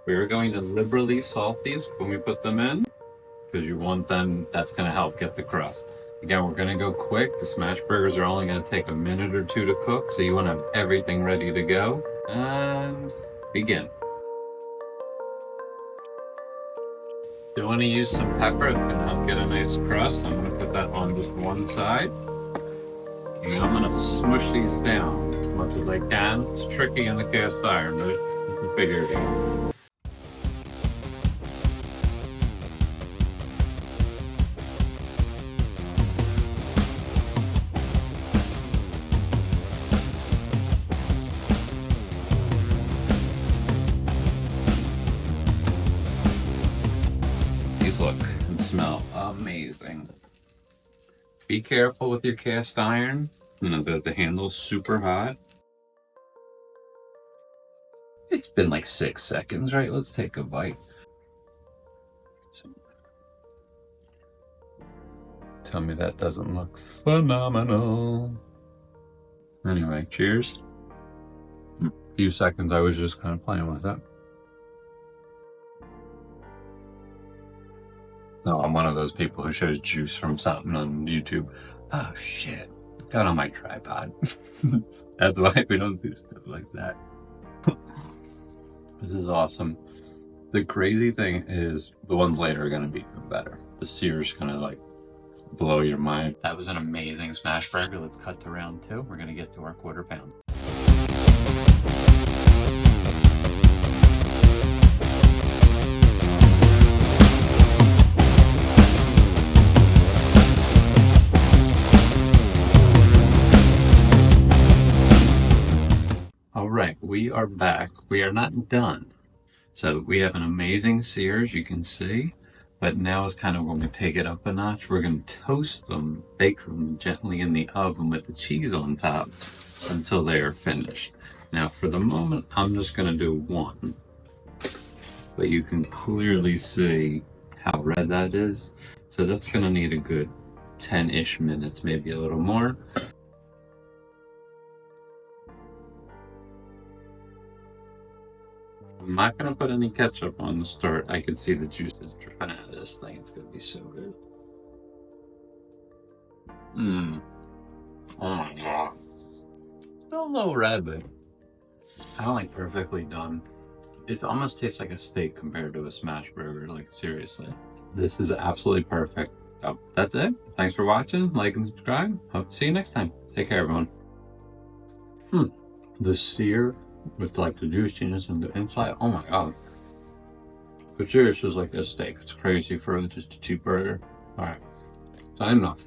We're going to liberally salt these when we put them in, because you want them, that's going to help get the crust. Again, we're going to go quick. The smash burgers are only going to take a minute or two to cook, so you want to have everything ready to go. And begin. You want to use some pepper, it's going to help get a nice crust. I'm going to put that on just one side. And I'm going to smush these down as much as I can. It's tricky in the cast iron, but you can figure it out. These look and smell amazing. Be careful with your cast iron. You know, the handle's super hot. It's been like 6 seconds, right? Let's take a bite. Tell me that doesn't look phenomenal. Anyway, cheers. A few seconds I was just kind of playing with it. No, I'm one of those people who shows juice from something on YouTube. Oh shit, got on my tripod. That's why we don't do stuff like that. This is awesome. The crazy thing is the ones later are gonna be even better. The sear's gonna like blow your mind. That was an amazing smash burger. Let's cut to round 2. We're gonna get to our quarter pound. All right, we are back. We are not done. So we have an amazing sear, as you can see, but now is kind of when we take it up a notch. We're going to toast them, bake them gently in the oven with the cheese on top until they are finished. Now for the moment, I'm just going to do one, but you can clearly see how red that is. So that's going to need a good 10-ish minutes, maybe a little more. I'm not going to put any ketchup on the start. I can see the juices dripping out of this thing. It's going to be so good. Oh my god. Still a little red, but I don't like perfectly done. It almost tastes like a steak compared to a smash burger, like seriously. This is absolutely perfect. So that's it. Thanks for watching. Like and subscribe. Hope to see you next time. Take care, everyone. The sear with like the juiciness and the inside. Oh my god. But serious is like a steak. It's crazy for just a cheap burger. Alright. Signing off.